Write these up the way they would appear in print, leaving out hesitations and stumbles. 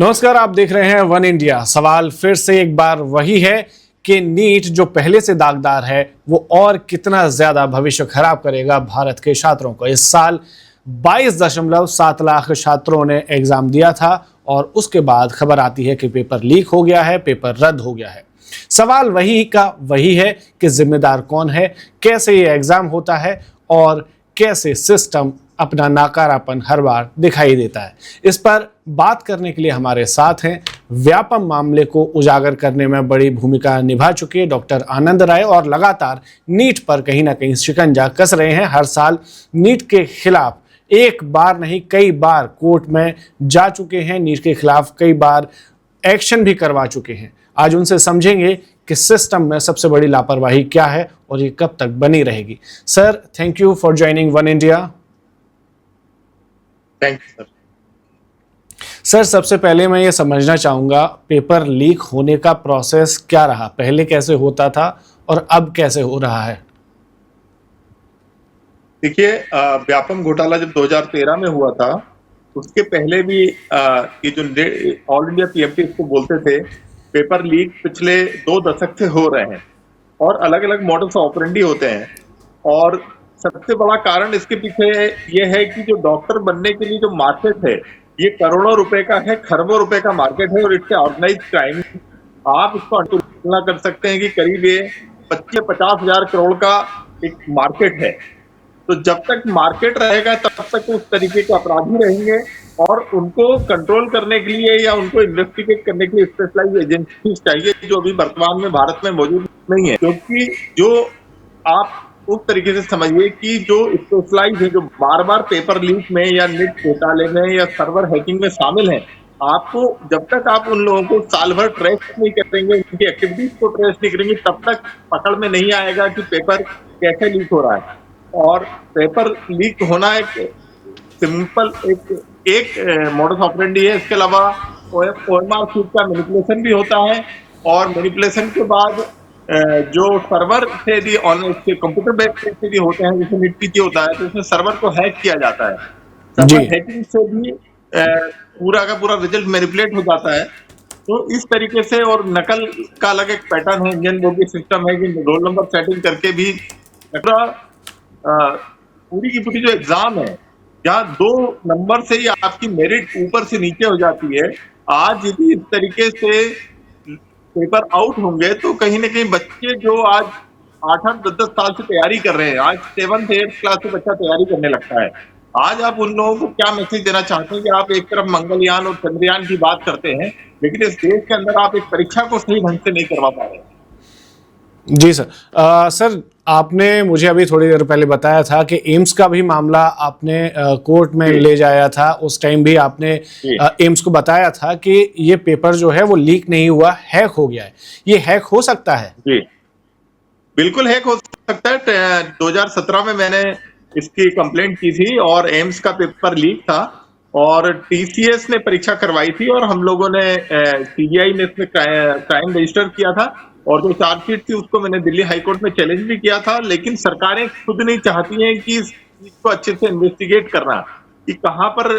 नमस्कार, आप देख रहे हैं वन इंडिया। सवाल फिर से एक बार वही है कि नीट जो पहले से दागदार है वो और कितना ज्यादा भविष्य खराब करेगा भारत के छात्रों को। इस साल 22.7 लाख छात्रों ने एग्जाम दिया था और उसके बाद खबर आती है कि पेपर लीक हो गया है, पेपर रद्द हो गया है। सवाल वही का वही है कि जिम्मेदार कौन है, कैसे ये एग्जाम होता है और कैसे सिस्टम अपना नाकारापन हर बार दिखाई देता है। इस पर बात करने के लिए हमारे साथ हैं व्यापम मामले को उजागर करने में बड़ी भूमिका निभा चुके डॉक्टर आनंद राय और लगातार नीट पर कहीं ना कहीं शिकंजा कस रहे हैं। हर साल नीट के खिलाफ एक बार नहीं कई बार कोर्ट में जा चुके हैं, नीट के खिलाफ कई बार एक्शन भी करवा चुके हैं। आज उनसे समझेंगे कि सिस्टम में सबसे बड़ी लापरवाही क्या है और ये कब तक बनी रहेगी। Sir, thank you for joining one India. Thank you sir, सबसे पहले मैं ये समझना चाहूँगा पेपर लीक होने का प्रोसेस क्या रहा, पहले कैसे होता था और अब कैसे हो रहा है। देखिए, व्यापम घोटाला जब 2013 में हुआ था उसके पहले भी ये जो ऑल इंडिया पीएमटी इसको बोलते थे, पेपर लीक पिछले 2 दशक से हो रहे हैं और अलग अलग मॉडल्स ऑपरेंडी होते हैं। और सबसे बड़ा कारण इसके पीछे ये है कि जो डॉक्टर बनने के लिए जो मार्केट है ये करोड़ों रुपए का है, खरबों रुपए का मार्केट है और इससे ऑर्गेनाइज क्राइम आप इसको तुलना कर सकते हैं कि करीब ये 50,000 करोड़ का एक मार्केट है। तो जब तक मार्केट रहेगा तब तक उस तरीके के अपराधी रहेंगे और उनको कंट्रोल करने के लिए या उनको इन्वेस्टिगेट करने के लिए स्पेशलाइज एजेंसीज चाहिए, जो अभी वर्तमान में भारत में मौजूद नहीं है। क्योंकि जो आप उस तरीके से समझिए कि जो स्पेशलाइज है, जो बार बार पेपर लीक में या नीट घोटाले में या सर्वर हैकिंग में शामिल हैं, आपको जब तक आप उन लोगों को साल भर ट्रेस नहीं करेंगे, उनकी एक्टिविटीज को ट्रेस नहीं करेंगे, तब तक पकड़ में नहीं आएगा कि पेपर कैसे लीक हो रहा है। और पेपर लीक होना एक सिंपल एक मॉडस ऑपरेंडी है। इसके अलावा ओएमआर शीट का मैनिपुलेशन भी होता है और मैनिपुलेशन के बाद जो सर्वर से भी उसके कंप्यूटर बेस से भी होते हैं, जैसे नीट होता है तो उसमें सर्वर को हैक किया जाता है। सर्वर हैकिंग से भी पूरा का पूरा रिजल्ट मैनिपुलेट हो जाता है। तो इस तरीके से और नकल का अलग एक पैटर्न है, इंडियन बोर्ड सिस्टम है कि रोल नंबर सेटिंग करके भी पूरी की पूरी जो एग्जाम है जहाँ 2 नंबर से ही आपकी मेरिट ऊपर से नीचे हो जाती है। आज यदि इस तरीके से पेपर आउट होंगे तो कहीं ना कहीं बच्चे जो आज 8-8, 10-10 साल से तैयारी कर रहे हैं, आज 7th 8th क्लास से बच्चा तैयारी करने लगता है। आज आप उन लोगों को क्या मैसेज देना चाहते हैं कि आप एक तरफ मंगलयान और चंद्रयान की बात करते हैं लेकिन इस देश के अंदर आप एक परीक्षा को सही ढंग से नहीं करवा पा रहे हैं। जी सर। सर, आपने मुझे अभी थोड़ी देर पहले बताया था कि एम्स का भी मामला आपने कोर्ट में ले जाया था। उस टाइम भी आपने एम्स को बताया था कि ये पेपर जो है वो लीक नहीं हुआ, हैक हो गया है। ये हैक हो सकता है? जी बिल्कुल हैक हो सकता है। 2017 में मैंने इसकी कंप्लेंट की थी और एम्स का पेपर लीक था और टीसीएस ने परीक्षा करवाई थी और हम लोगों ने सीबीआई ने इसमें क्राइम रजिस्टर किया था और जो चार्जशीट थी उसको मैंने दिल्ली हाईकोर्ट में चैलेंज भी किया था। लेकिन सरकारें खुद नहीं चाहती हैं कि इस चीज को अच्छे से इन्वेस्टिगेट करना कि कहाँ पर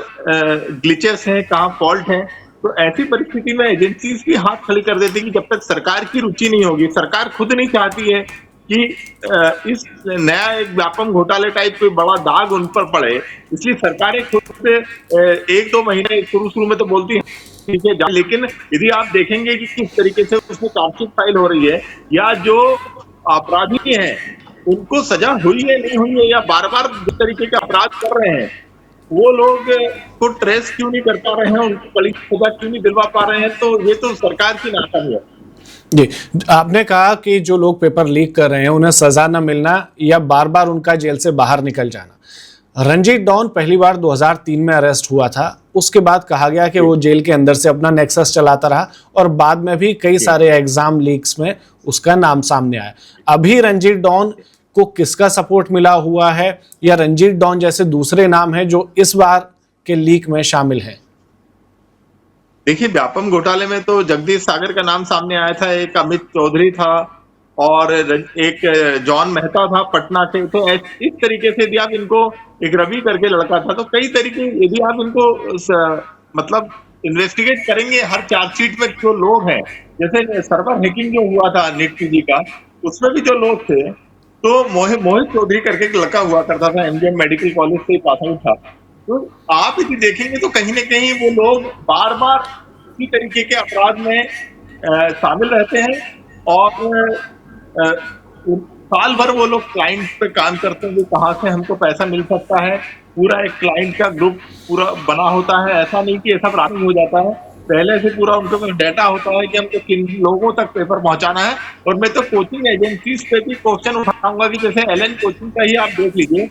ग्लिचेस हैं, कहाँ फॉल्ट है। तो ऐसी परिस्थिति में एजेंसीज भी हाथ खड़ी कर देती है कि जब तक सरकार की रुचि नहीं होगी, सरकार खुद नहीं चाहती है कि इस नया एक व्यापम घोटाले टाइप कोई बड़ा दाग उन पर पड़े, इसलिए सरकारें खुद से 1-2 महीने शुरू में तो बोलती है ठीक है, लेकिन यदि आप देखेंगे कि किस तरीके से उसमें चार्जशीट फाइल हो रही है या जो अपराधी हैं उनको सजा हुई है नहीं हुई है या बार बार जिस तरीके के अपराध कर रहे हैं वो लोग को ट्रेस क्यों नहीं कर पा रहे हैं, उनको बड़ी सजा क्यों नहीं दिलवा पा रहे हैं, तो ये तो सरकार की नाकामी है। जी, आपने कहा कि जो लोग पेपर लीक कर रहे हैं उन्हें सजा न मिलना या बार बार उनका जेल से बाहर निकल जाना। रंजीत डॉन पहली बार 2003 में अरेस्ट हुआ था, उसके बाद कहा गया कि वो जेल के अंदर से अपना नेक्सस चलाता रहा और बाद में भी कई सारे एग्जाम लीक्स में उसका नाम सामने आया। अभी रंजीत डॉन को किसका सपोर्ट मिला हुआ है या रंजीत डॉन जैसे दूसरे नाम हैं जो इस बार के लीक में शामिल हैं? देखिए, व्यापम घोटाले में तो जगदीश सागर का नाम सामने आया था, एक अमित चौधरी था और एक जॉन मेहता था पटना से। तो इस तरीके से यदि आप इनको, एक रवि करके लड़का था, तो कई तरीके यदि आप इनको मतलब इन्वेस्टिगेट करेंगे हर चार्जशीट में जो लोग हैं, जैसे सर्वर हैकिंग जो हुआ था नीट पीजी का, उसमें भी जो लोग थे, तो मोहित चौधरी करके एक लड़का हुआ करता था, एमजीएम मेडिकल कॉलेज से पास आउट था। तो आप यदि देखेंगे तो कहीं ना कहीं वो लोग बार बार इसी तरीके के अपराध में शामिल रहते हैं, और साल भर वो लोग क्लाइंट पे काम करते हैं कि कहाँ से हमको पैसा मिल सकता है। पूरा एक क्लाइंट का ग्रुप पूरा बना होता है, ऐसा नहीं कि ऐसा प्रारंभ हो जाता है, पहले से पूरा उनके पास डाटा होता है कि हमको किन लोगों तक पेपर पहुंचाना है। और मैं तो कोचिंग एजेंसीज पे भी क्वेश्चन उठाऊंगा कि जैसे एलएन कोचिंग का ही आप देख लीजिए,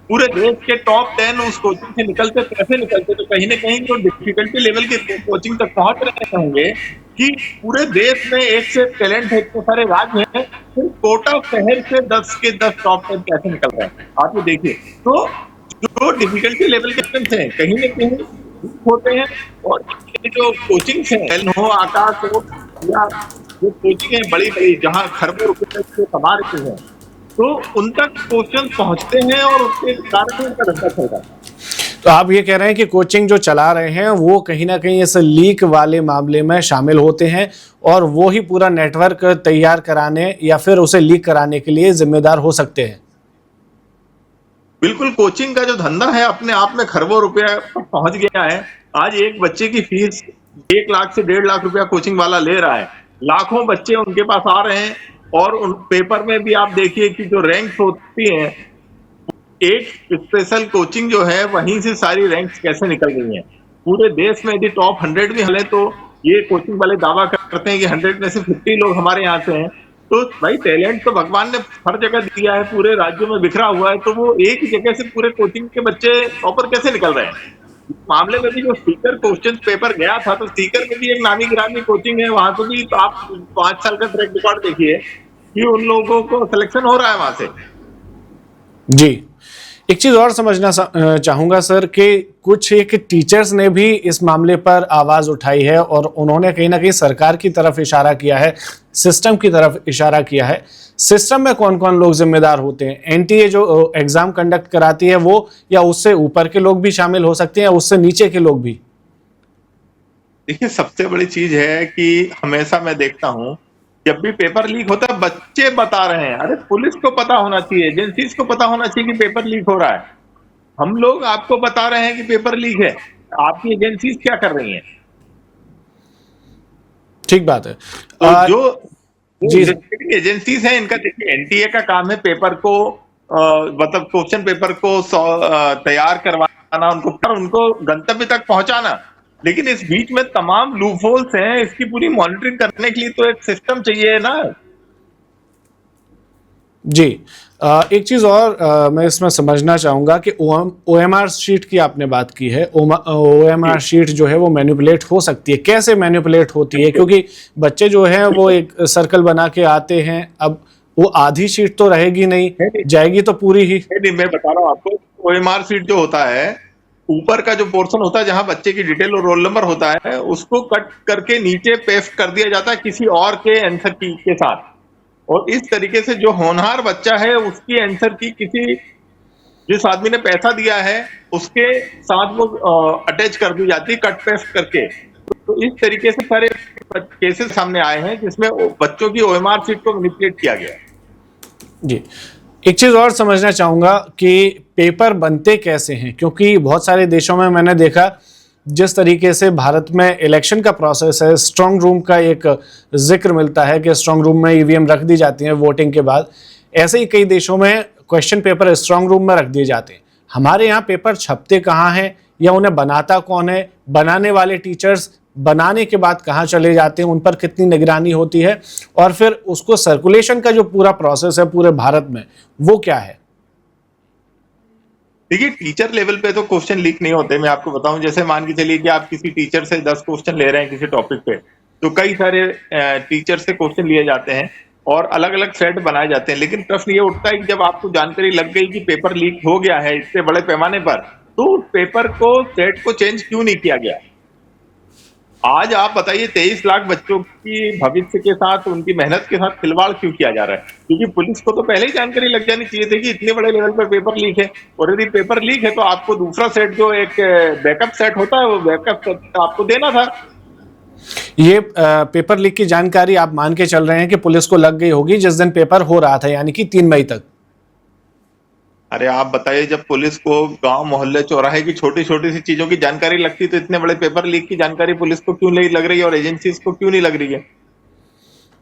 पूरे देश के टॉप 10 उस कोचिंग से निकलते, कैसे निकलते, तो कहीं ना कहीं जो डिफिकल्टी लेवल के कोचिंग तक पहुंच रहे होंगे कि पूरे देश में एक से टैलेंट है, इतने सारे राज्य हैं, फिर कोटा शहर से 10 के 10 टॉप 10 कैसे निकल रहे हैं आप ये देखिए। तो जो डिफिकल्टी लेवल के क्वेश्चन हैं कहीं ना कहीं होते हैं, और जो कोचिंग है, हो आकाश हो या जो कोचिंग है बड़ी बड़ी जहाँ खरबों रुपए से कमा रहे हैं, तो उन तक क्वेश्चन पहुंचते हैं और उसके कारण उनका धंधा चल रहा है। तो आप ये कह रहे हैं कि कोचिंग जो चला रहे हैं वो कहीं ना कहीं इस लीक वाले मामले में शामिल होते हैं और वो ही पूरा नेटवर्क तैयार कराने या फिर उसे लीक कराने के लिए जिम्मेदार हो सकते हैं। बिल्कुल, कोचिंग का जो धंधा है अपने आप में खरबों रुपया पहुंच गया है। आज एक बच्चे की फीस 1 लाख से 1.5 लाख रुपया कोचिंग वाला ले रहा है, लाखों बच्चे उनके पास आ रहे हैं, और उन पेपर में भी आप देखिए कि जो रैंक्स होती हैं, एक स्पेशल कोचिंग जो है वहीं से सारी रैंक्स कैसे निकल गई हैं। पूरे देश में यदि टॉप 100 भी हले तो ये कोचिंग वाले दावा करते हैं कि 100 में से 50 लोग हमारे यहाँ से हैं। तो भाई टैलेंट तो भगवान ने हर जगह दिया है, पूरे राज्यों में बिखरा हुआ है, तो वो एक ही जगह से पूरे कोचिंग के बच्चे टॉपर कैसे निकल रहे हैं। मामले में भी जो स्पीकर क्वेश्चन पेपर गया था, तो स्पीकर में भी एक नामी गिरामी कोचिंग है, वहां से भी तो आप 5 साल का ट्रैक रिकॉर्ड देखिए कि उन लोगों को सिलेक्शन हो रहा है वहां से। जी, एक चीज और समझना चाहूंगा सर कि कुछ एक टीचर्स ने भी इस मामले पर आवाज उठाई है और उन्होंने कहीं ना कहीं सरकार की तरफ इशारा किया है, सिस्टम की तरफ इशारा किया है। सिस्टम में कौन कौन लोग जिम्मेदार होते हैं? एनटीए जो एग्जाम कंडक्ट कराती है वो, या उससे ऊपर के लोग भी शामिल हो सकते हैं या उससे नीचे के लोग भी? देखिए, सबसे बड़ी चीज है कि हमेशा मैं देखता हूं जब भी पेपर लीक होता है बच्चे बता रहे हैं, अरे पुलिस को पता होना चाहिए, एजेंसीज को पता होना चाहिए कि पेपर लीक हो रहा है। हम लोग आपको बता रहे हैं कि पेपर लीक है, आपकी एजेंसीज क्या कर रही हैं? ठीक बात है। तो जो जी एजेंसीज हैं इनका देखिए, एनटीए का काम है पेपर को मतलब क्वेश्चन पेपर को तैयार करवाना, उनको गंतव्य तक पहुंचाना। लेकिन इस बीच में तमाम लूप होल्स हैं, इसकी पूरी मॉनिटरिंग करने के लिए तो एक सिस्टम चाहिए ना। जी, एक चीज और मैं इसमें समझना चाहूंगा कि ओएमआर शीट की आपने बात की है। ओएमआर शीट जो है वो मैनिपुलेट हो सकती है, कैसे मैनिपुलेट होती है? क्योंकि बच्चे जो हैं वो एक सर्कल बना के आते हैं, अब वो आधी शीट तो रहेगी नहीं, जाएगी तो पूरी ही। नहीं, मैं बता रहा हूँ आपको, ओएमआर शीट जो होता है, ऊपर का जो पोर्शन होता है जहां बच्चे की डिटेल और रोल नंबर होता है, उसको कट करके नीचे पेस्ट कर दिया जाता है किसी और के आंसर की के साथ, और इस तरीके से जो होनहार बच्चा है उसकी आंसर की किसी जिस आदमी ने पैसा दिया है उसके साथ वो अटैच कर दी जाती है, कट पेस्ट करके। तो इस तरीके से सारे केसेस सामने आए हैं जिसमें बच्चों की ओएमआर शीट को मैनिपुलेट किया गया। जी, एक चीज और समझना चाहूंगा कि पेपर बनते कैसे हैं, क्योंकि बहुत सारे देशों में मैंने देखा जिस तरीके से भारत में इलेक्शन का प्रोसेस है, स्ट्रांग रूम का एक जिक्र मिलता है कि स्ट्रांग रूम में ईवीएम रख दी जाती हैं वोटिंग के बाद, ऐसे ही कई देशों में क्वेश्चन पेपर स्ट्रांग रूम में रख दिए जाते हैं। हमारे यहाँ पेपर छपते कहाँ हैं, या उन्हें बनाता कौन है? बनाने वाले टीचर्स बनाने के बाद कहाँ चले जाते हैं, उन पर कितनी निगरानी होती है, और फिर उसको सर्कुलेशन का जो पूरा प्रोसेस है पूरे भारत में वो क्या है? देखिए, टीचर लेवल पे तो क्वेश्चन लीक नहीं होते। मैं आपको बताऊं, जैसे मान के चलिए कि आप किसी टीचर से 10 क्वेश्चन ले रहे हैं किसी टॉपिक पे, तो कई सारे टीचर से क्वेश्चन लिए जाते हैं और अलग अलग सेट बनाए जाते हैं। लेकिन प्रश्न ये उठता है कि जब आपको जानकारी लग गई कि पेपर लीक हो गया है इतने बड़े पैमाने पर, तो उस पेपर को सेट को चेंज क्यों नहीं किया गया? आज आप बताइए 23 लाख बच्चों की भविष्य के साथ, उनकी मेहनत के साथ खिलवाड़ क्यों किया जा रहा है? क्योंकि पुलिस को तो पहले ही जानकारी लग जानी चाहिए थी कि इतने बड़े लेवल पर पेपर लीक है, और यदि पेपर लीक है तो आपको दूसरा सेट, जो एक बैकअप सेट होता है, वो बैकअप सेट आपको देना था। ये पेपर लीक की जानकारी आप मान के चल रहे हैं कि पुलिस को लग गई होगी जिस दिन पेपर हो रहा था, यानी कि 3 मई तक। अरे आप बताइए, जब पुलिस को गांव मोहल्ले चौराहे की छोटी छोटी सी चीजों की जानकारी लगती, तो इतने बड़े पेपर लीक की जानकारी पुलिस को क्यों नहीं लग रही है और एजेंसीज को क्यों नहीं लग रही है?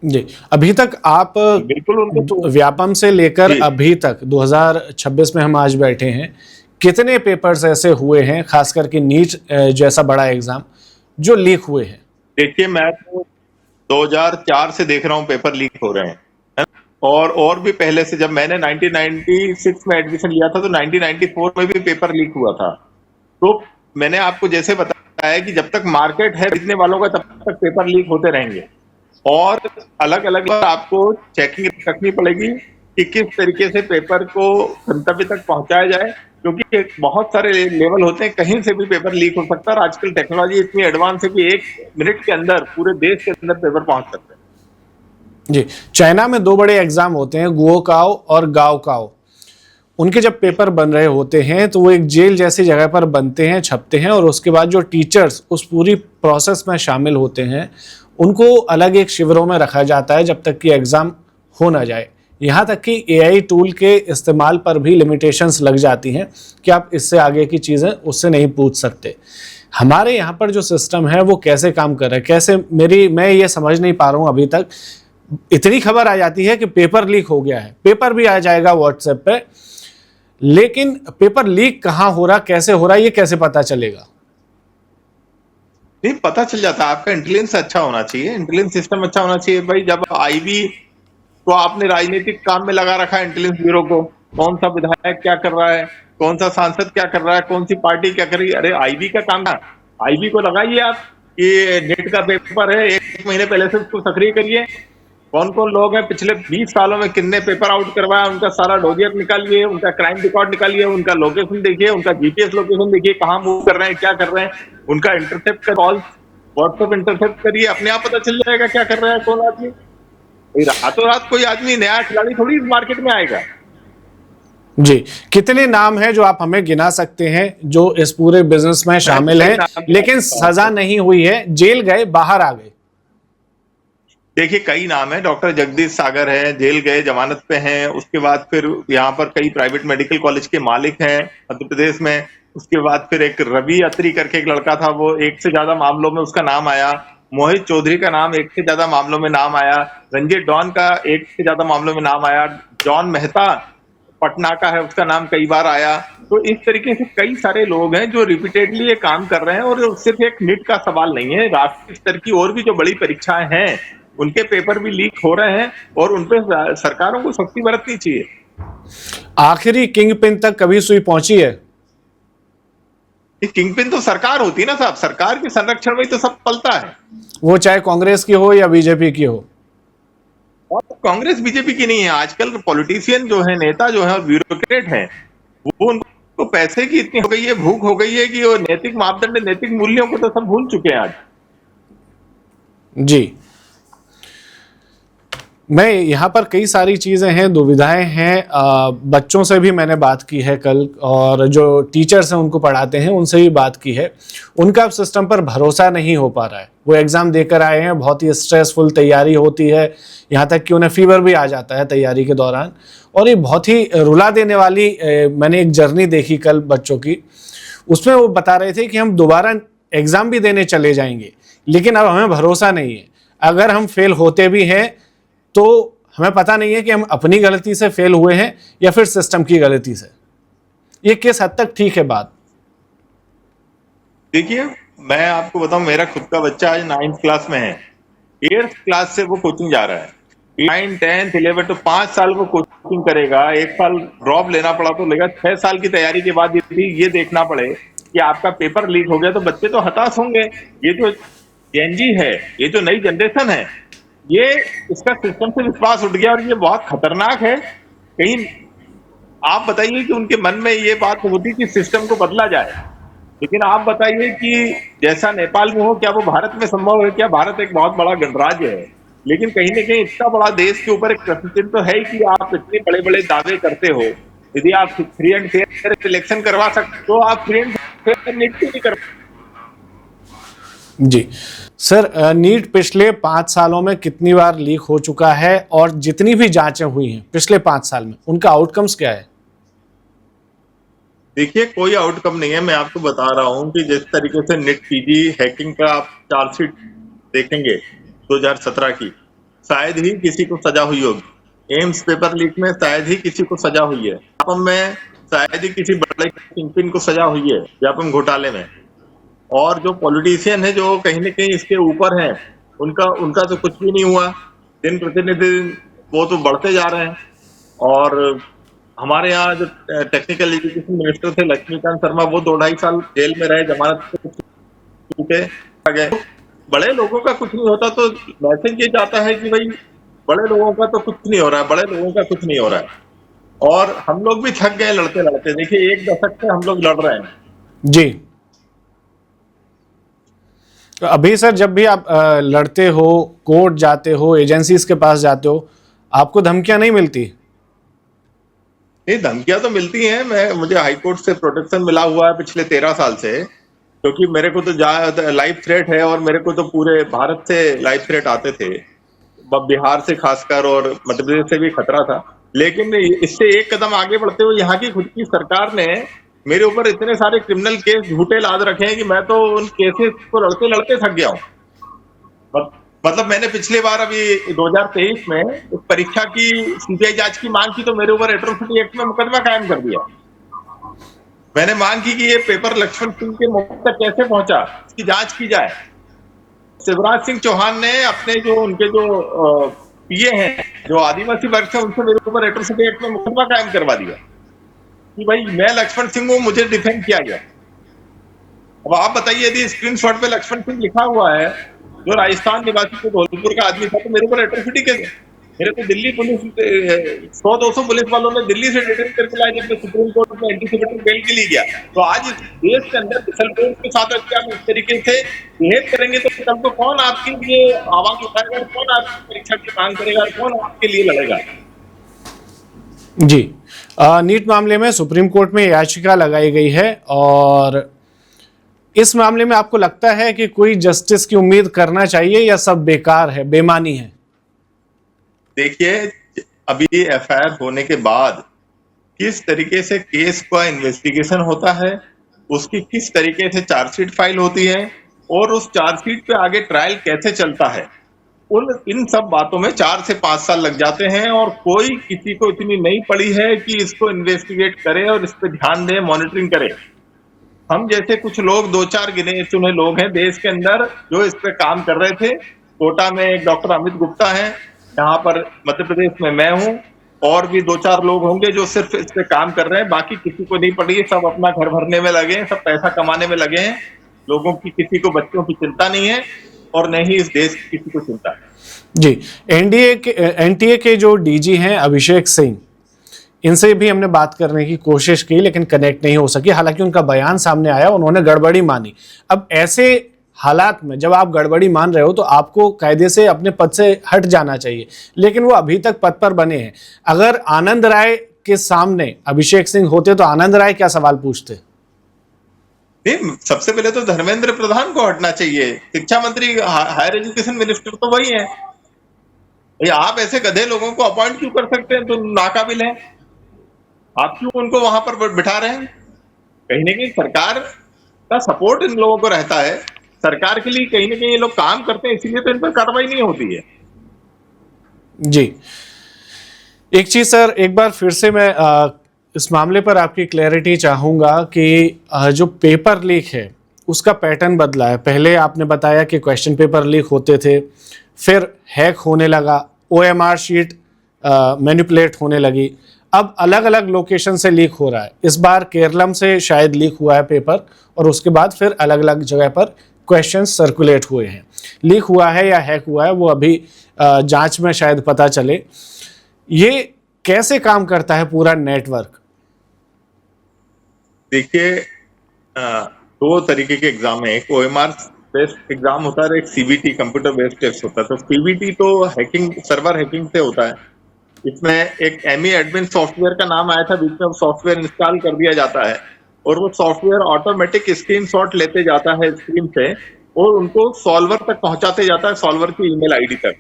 जी, अभी तक आप बिल्कुल उनको तो व्यापम से लेकर जी अभी तक 2026 में हम आज बैठे हैं, कितने पेपर्स ऐसे हुए हैं, खास करके नीट जैसा बड़ा एग्जाम, जो लीक हुए हैं? देखिए, मैं तो 2004 से देख रहा हूँ पेपर लीक हो रहे हैं, है ना? और भी पहले से, जब मैंने 1996 में एडमिशन लिया था तो 1994 में भी पेपर लीक हुआ था। तो मैंने आपको जैसे बताया कि जब तक मार्केट है खरीदने वालों का, तब तक पेपर लीक होते रहेंगे, और अलग अलग आपको चेकिंग रखनी पड़ेगी कि किस तरीके से पेपर को गंतव्य तक पहुंचाया जाए, क्योंकि बहुत सारे लेवल होते हैं, कहीं से भी पेपर लीक हो सकता है, और आजकल टेक्नोलॉजी इतनी एडवांस है कि 1 मिनट के अंदर पूरे देश के अंदर पेपर पहुंच सकते हैं। जी, चाइना में 2 बड़े एग्जाम होते हैं, गुओकाओ और गाओकाओ। उनके जब पेपर बन रहे होते हैं तो वो एक जेल जैसी जगह पर बनते हैं, छपते हैं, और उसके बाद जो टीचर्स उस पूरी प्रोसेस में शामिल होते हैं उनको अलग एक शिविरों में रखा जाता है जब तक कि एग्ज़ाम हो ना जाए। यहाँ तक कि एआई टूल के इस्तेमाल पर भी लिमिटेशंस लग जाती हैं कि आप इससे आगे की चीज़ें उससे नहीं पूछ सकते। हमारे यहाँ पर जो सिस्टम है वो कैसे काम कर रहा है, कैसे मैं ये समझ नहीं पा रहा हूँ अभी तक। इतनी खबर आ जाती है कि पेपर लीक हो गया है, पेपर भी आ जाएगा व्हाट्सएप पे, लेकिन पेपर लीक कहाँ हो रहा, कैसे हो रहा, ये कैसे पता चलेगा? नहीं, पता चल जाता है। आपका इंटेलिजेंस अच्छा होना चाहिए, इंटेलिजेंस सिस्टम अच्छा होना चाहिए भाई। जब आईबी को आपने राजनीतिक काम में लगा रखा है, इंटेलिजेंस ब्यूरो को, कौन सा विधायक क्या कर रहा है, कौन सा सांसद क्या कर रहा है, कौन सी पार्टी क्या कर रही है, अरे आईबी का काम है। आईबी को लगाइए आप कि नेट का पेपर है, 1 महीने पहले से उसको सक्रिय करिए। कौन कौन लोग हैं, पिछले 20 सालों में कितने पेपर आउट करवाया, उनका सारा डोजियर निकालिए, उनका क्राइम रिकॉर्ड निकालिए, उनका लोकेशन देखिए, उनका जीपीएस लोकेशन देखिए, कहाँ मूव कर रहे हैं, क्या कर रहे हैं, उनका इंटरसेप्ट का कॉल व्हाट्सएप इंटरसेप्ट करिए, अपने आप पता चल जाएगा क्या कर रहा है कौन आदमी। रातों रात कोई आदमी नया खिलाड़ी थोड़ी इस मार्केट में आएगा। जी, कितने नाम हैं जो आप हमें गिना सकते हैं जो इस पूरे बिजनेस में शामिल हैं लेकिन सजा नहीं हुई है, जेल गए, बाहर आ गए? देखिए, कई नाम है। डॉक्टर जगदीश सागर है, जेल गए, जमानत पे हैं। उसके बाद फिर यहाँ पर कई प्राइवेट मेडिकल कॉलेज के मालिक हैं मध्य प्रदेश में। उसके बाद फिर एक रवि अत्री करके एक लड़का था, वो 1 से ज्यादा मामलों में उसका नाम आया। मोहित चौधरी का नाम 1 से ज्यादा मामलों में नाम आया। रंजीत डॉन का 1 से ज्यादा मामलों में नाम आया। जॉन मेहता पटना का है, उसका नाम कई बार आया। तो इस तरीके से कई सारे लोग हैं जो रिपीटेडली ये काम कर रहे हैं, और सिर्फ एक नीट का सवाल नहीं है, राष्ट्रीय स्तर की और भी जो बड़ी परीक्षाएं हैं उनके पेपर भी लीक हो रहे हैं, और उन पे सरकारों को सख्ती बरतनी चाहिए। आखिरी किंग पिन तक कभी सुई पहुंची है? किंग पिन तो सरकार होती है ना साहब, सरकार के संरक्षण में तो सब पलता है। वो चाहे कांग्रेस की हो या बीजेपी की हो। और कांग्रेस बीजेपी की नहीं है, आजकल पॉलिटिशियन जो है, नेता जो है और ब्यूरोक्रेट हैं, वो उनको पैसे की इतनी हो गई है, भूख हो गई है कि वो नैतिक मापदंड, नैतिक मूल्यों को तो सब भूल चुके हैं आज। जी, मैं यहाँ पर कई सारी चीज़ें हैं, दुविधाएं हैं। बच्चों से भी मैंने बात की है कल, और जो टीचर्स हैं उनको पढ़ाते हैं उनसे भी बात की है। उनका अब सिस्टम पर भरोसा नहीं हो पा रहा है। वो एग्ज़ाम देकर आए हैं, बहुत ही स्ट्रेसफुल तैयारी होती है, यहाँ तक कि उन्हें फीवर भी आ जाता है तैयारी के दौरान। और ये बहुत ही रुला देने वाली मैंने एक जर्नी देखी कल बच्चों की। उसमें वो बता रहे थे कि हम दोबारा एग्ज़ाम भी देने चले जाएंगे, लेकिन अब हमें भरोसा नहीं है। अगर हम फेल होते भी हैं तो हमें पता नहीं है कि हम अपनी गलती से फेल हुए हैं या फिर सिस्टम की गलती से। ये किस हद तक ठीक है बात? देखिए, मैं आपको बताऊं, मेरा खुद का बच्चा आज 9th क्लास में है। 8th क्लास से वो कोचिंग जा रहा है। 9, 10, 11 तो 5 साल वो कोचिंग करेगा। 1 साल ड्रॉप लेना पड़ा तो लेगा। 6 साल की तैयारी के बाद यदि ये देखना पड़े कि आपका पेपर लीक हो गया, तो बच्चे तो हताश होंगे। ये जो जेनजी है, ये जो नई जनरेशन है, ये इसका सिस्टम से विश्वास उठ गया, और ये बहुत खतरनाक है। कहीं आप बताइए कि उनके मन में ये बात होती कि सिस्टम को बदला जाए, लेकिन आप बताइए कि जैसा नेपाल में हो, क्या वो भारत में संभव है? क्या भारत एक बहुत बड़ा गणराज्य है, लेकिन कहीं ना कहीं इतना बड़ा देश के ऊपर एक प्रश्न चिन्ह तो है ही कि आप इतने बड़े बड़े दावे करते हो। यदि आप फ्री एंड फेयर इलेक्शन करवा सकते तो आप फ्री एंड फेयर नीट क्यों नहीं कर? जी सर, नीट पिछले 5 सालों में कितनी बार लीक हो चुका है और जितनी भी जांचें हुई हैं पिछले 5 साल में उनका आउटकम्स क्या है? देखिए, कोई आउटकम नहीं है। मैं आपको बता रहा हूं कि जिस तरीके से नेट पीजी हैकिंग का आप चार्जशीट देखेंगे 2017 की, शायद ही किसी को सजा हुई होगी। एम्स पेपर लीक में शायद ही किसी को सजा हुई है। व्यापम में शायद ही किसी बड़े किंगपिन को सजा हुई है व्यापम घोटाले में। और जो पॉलिटिशियन है जो कहीं ना कहीं इसके ऊपर हैं, उनका उनका तो कुछ भी नहीं हुआ। दिन प्रतिदिन वो तो बढ़ते जा रहे हैं। और हमारे यहाँ जो टेक्निकल एजुकेशन मिनिस्टर थे लक्ष्मीकांत शर्मा, वो 2-2.5 साल जेल में रहे, जमानत पे छूटे आ गए। बड़े लोगों का कुछ नहीं होता तो मैसेज ये जाता है कि भाई बड़े लोगों का तो कुछ नहीं हो रहा है, बड़े लोगों का कुछ नहीं हो रहा है। और हम लोग भी थक गए लड़ते लड़ते। देखिए, 1 दशक से हम लोग लड़ रहे हैं। जी, तो अभी सर जब भी आप लड़ते हो, कोर्ट जाते हो, एजेंसीज के पास जाते हो, आपको धमकियां नहीं मिलती? नहीं, धमकियां तो मिलती हैं। मुझे हाई कोर्ट से प्रोटेक्शन मिला हुआ है पिछले 13 साल से, क्योंकि मेरे को तो लाइफ थ्रेट है और मेरे को तो पूरे भारत से लाइफ थ्रेट आते थे, बिहार से खासकर और मध्य प्रदेश से भी खतरा था। लेकिन इससे एक कदम आगे बढ़ते हुए यहाँ की खुद की सरकार ने मेरे ऊपर इतने सारे क्रिमिनल केस झूठे लाद रखे हैं कि मैं तो उन केसेस को लड़ते लड़ते थक गया हूँ। मतलब मैंने पिछले बार अभी 2023 में एक परीक्षा की सीबीआई जांच की मांग की तो मेरे ऊपर एट्रोसिटी एक्ट में मुकदमा कायम कर दिया। मैंने मांग की कि ये पेपर लक्ष्मण सिंह के मुख तक कैसे पहुंचा, इसकी जांच की जाए। शिवराज सिंह चौहान ने अपने जो उनके जो पीए हैं, जो आदिवासी वर्ग से, उनसे मेरे ऊपर एट्रोसिटी एक्ट में मुकदमा कायम करवा दिया कि भाई मैं लक्ष्मण सिंह हूं, मुझे डिफेंड किया गया। अब आप बताइए, यदि स्क्रीनशॉट पे लक्ष्मण सिंह लिखा हुआ है, जो राजस्थान निवासी को धौलपुर का आदमी था, तो मेरे ऊपर एट्रोसिटी कैसे? मेरे को दिल्ली पुलिस 100-200 पुलिस वालों ने दिल्ली से डिटेन करके लाया जब मैं सुप्रीम कोर्ट में एंटीसिपेटरी बेल के लिए गया। तो आज इस देश के अंदर फिसलखोर के साथ अगर आप इस तरीके से बिहेव करेंगे तो कल को कौन आपके लिए आवाज उठाएगा, कौन आपकी परीक्षा की मांग करेगा, कौन आपके लिए लड़ेगा? जी, नीट मामले में सुप्रीम कोर्ट में याचिका लगाई गई है और इस मामले में आपको लगता है कि कोई जस्टिस की उम्मीद करना चाहिए या सब बेकार है, बेमानी है? देखिए, अभी एफआईआर होने के बाद किस तरीके से केस का इन्वेस्टिगेशन होता है, उसकी किस तरीके से चार्जशीट फाइल होती है और उस चार्जशीट पे आगे ट्रायल कैसे चलता है, इन सब बातों में 4 से 5 साल लग जाते हैं। और कोई किसी को इतनी नहीं पड़ी है कि इसको इन्वेस्टिगेट करे और इस पे ध्यान दे, मॉनिटरिंग करे। हम जैसे कुछ लोग, 2-4 गिने चुने लोग हैं देश के अंदर जो इस पे काम कर रहे थे। कोटा में एक डॉक्टर अमित गुप्ता है, यहाँ पर मध्य प्रदेश में मैं हूँ, और भी 2-4 लोग होंगे जो सिर्फ इस पे काम कर रहे हैं। बाकी किसी को नहीं पड़ी है, सब अपना घर भरने में लगे हैं, सब पैसा कमाने में लगे हैं। लोगों की, किसी को बच्चों की चिंता नहीं है और न ही इस देश की किसी को चिंता है। जी, एनटीए के जो डीजी हैं अभिषेक सिंह, इनसे भी हमने बात करने की कोशिश की लेकिन कनेक्ट नहीं हो सकी। हालांकि उनका बयान सामने आया, उन्होंने गड़बड़ी मानी। अब ऐसे हालात में जब आप गड़बड़ी मान रहे हो तो आपको कायदे से अपने पद से हट जाना चाहिए, लेकिन वो अभी तक पद पर बने हैं। अगर आनंद राय के सामने अभिषेक सिंह होते तो आनंद राय क्या सवाल पूछते? नहीं, सबसे पहले तो धर्मेंद्र प्रधान को हटना चाहिए। शिक्षा मंत्री, हायर एजुकेशन मिनिस्टर तो वही है। भाई आप ऐसे गधे लोगों को अपॉइंट क्यों कर सकते हैं, तो नाकाबिल है। आप क्यों उनको वहां पर बिठा रहे हैं? कहीं ना कहीं सरकार का सपोर्ट इन लोगों को रहता है, सरकार के लिए कहीं ना कहीं ये लोग काम करते हैं, इसीलिए तो इन पर कार्रवाई नहीं होती है। जी, एक चीज सर, एक बार फिर से मैं इस मामले पर आपकी क्लैरिटी चाहूंगा कि जो पेपर लीक है उसका पैटर्न बदला है। पहले आपने बताया कि क्वेश्चन पेपर लीक होते थे, फिर हैक होने लगा, ओएमआर शीट मैनिपुलेट होने लगी, अब अलग अलग लोकेशन से लीक हो रहा है। इस बार केरलम से शायद लीक हुआ है पेपर, और उसके बाद फिर अलग अलग जगह पर क्वेश्चन सर्कुलेट हुए हैं। लीक हुआ है या हैक हुआ है वो अभी जांच में शायद पता चले। ये कैसे काम करता है पूरा नेटवर्क? देखिए, दो तरीके के एग्जाम है, एक ओएमआर बेस्ड एग्जाम होता है और एक सीबीटी कंप्यूटर बेस्ड टेस्ट होता है। तो सीबीटी तो हैकिंग, सर्वर हैकिंग से होता है। इसमें एक एमी एडमिन सॉफ्टवेयर का नाम आया था बीच में, सॉफ्टवेयर इंस्टॉल कर दिया जाता है और वो सॉफ्टवेयर ऑटोमेटिक स्क्रीनशॉट लेते जाता है स्क्रीन से और उनको सॉल्वर तक पहुंचाते जाता है, सॉल्वर की ईमेल आईडी तक,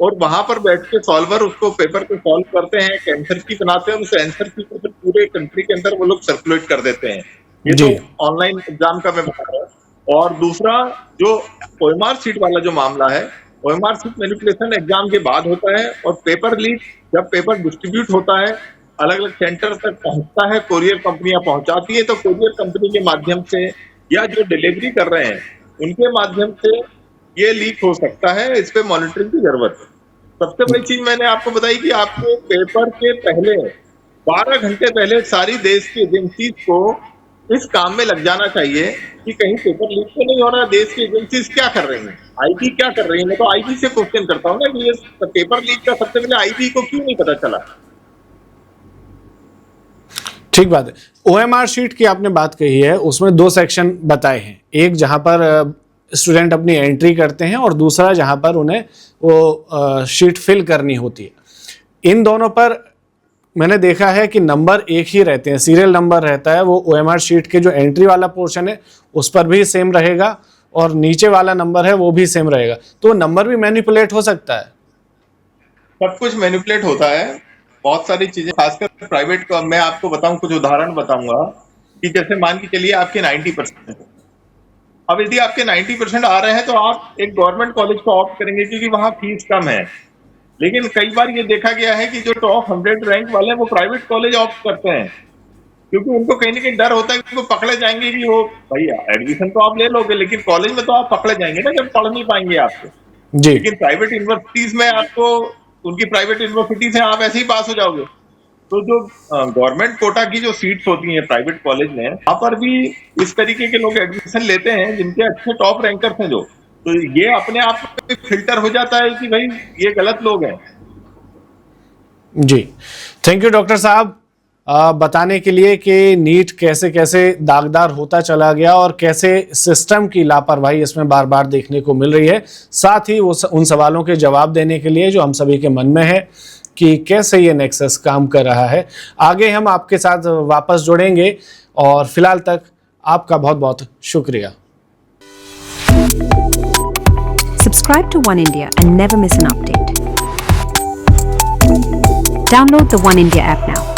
और वहां पर बैठ के सॉल्वर उसको पेपर को सॉल्व करते हैं, एक आंसर की बनाते हैं, उस आंसर की को फिर पूरे कंट्री के अंदर वो लोग सर्कुलेट कर देते हैं। ये जी। तो ऑनलाइन एग्जाम का मैं बता रहा हूँ। और दूसरा जो ओएमआर शीट वाला जो मामला है, ओएमआर शीट मैनिपुलेशन एग्जाम के बाद होता है और पेपर लीक जब पेपर डिस्ट्रीब्यूट होता है, अलग अलग सेंटर तक पहुंचता है, कोरियर कंपनियां पहुंचाती है, तो कोरियर कंपनी के माध्यम से या जो डिलीवरी कर रहे हैं उनके माध्यम से ये लीक हो सकता है। इस पे मॉनिटरिंग की जरूरत है। सबसे बड़ी चीज मैंने आपको बताई कि आपको पेपर के पहले 12 घंटे पहले सारी देश की एजेंसी को इस काम में लग जाना चाहिए कि कहीं पेपर लीक तो नहीं हो रहा। देश की एजेंसीज क्या कर रही हैं, आईबी क्या कर रही है। मैं तो आईबी से क्वेश्चन करता हूँ ना कि ये पेपर लीक का सबसे पहले आईबी को क्यों नहीं पता चला। ठीक बात है। ओएमआर शीट की आपने बात कही है, उसमें दो सेक्शन बताए हैं, एक जहां पर स्टूडेंट अपनी एंट्री करते हैं और दूसरा जहां पर उन्हें वो शीट फिल करनी होती है। इन दोनों पर मैंने देखा है कि नंबर एक ही रहते हैं, सीरियल नंबर रहता है। वो ओएमआर शीट के जो एंट्री वाला पोर्शन है उस पर भी सेम रहेगा और नीचे वाला नंबर है वो भी सेम रहेगा, तो नंबर भी मैनिपुलेट हो सकता है। सब कुछ मैनिपुलेट होता है, बहुत सारी चीजें, खासकर प्राइवेट को। मैं आपको बताऊं, कुछ उदाहरण बताऊंगा कि जैसे मान के चलिए आपके 90%, अब यदि आपके 90% आ रहे हैं तो आप एक गवर्नमेंट कॉलेज को ऑप्ट करेंगे क्योंकि वहां फीस कम है। लेकिन कई बार ये देखा गया है कि जो टॉप 100 रैंक वाले हैं वो प्राइवेट कॉलेज ऑप्ट करते हैं क्योंकि उनको कहीं ना कहीं डर होता है कि वो पकड़े जाएंगे कि वो भैया एडमिशन तो आप ले लोगे लेकिन कॉलेज में तो आप पकड़े जाएंगे ना, जब पढ़ नहीं पाएंगे आपसे। जी। लेकिन प्राइवेट यूनिवर्सिटीज में आपको, उनकी प्राइवेट यूनिवर्सिटी से आप ऐसे ही पास हो जाओगे। तो जो गवर्नमेंट कोटा की जो सीट्स होती हैं प्राइवेट कॉलेज में, वहां पर भी इस तरीके के लोग एडमिशन लेते हैं जिनके अच्छे टॉप रैंकर्स हैं जो, तो ये अपने आप में फिल्टर हो जाता है कि भाई ये गलत लोग हैं। जी, थैंक यू डॉक्टर साहब बताने के लिए कि नीट कैसे कैसे दागदार होता चला गया और कैसे सिस्टम की लापरवाही इसमें बार बार देखने को मिल रही है। साथ ही वो उन सवालों के जवाब देने के लिए जो हम सभी के मन में है कि कैसे ये नेक्सस काम कर रहा है। आगे हम आपके साथ वापस जुड़ेंगे और फिलहाल तक आपका बहुत बहुत शुक्रिया। Subscribe to One India and never miss an update. Download the One India app now.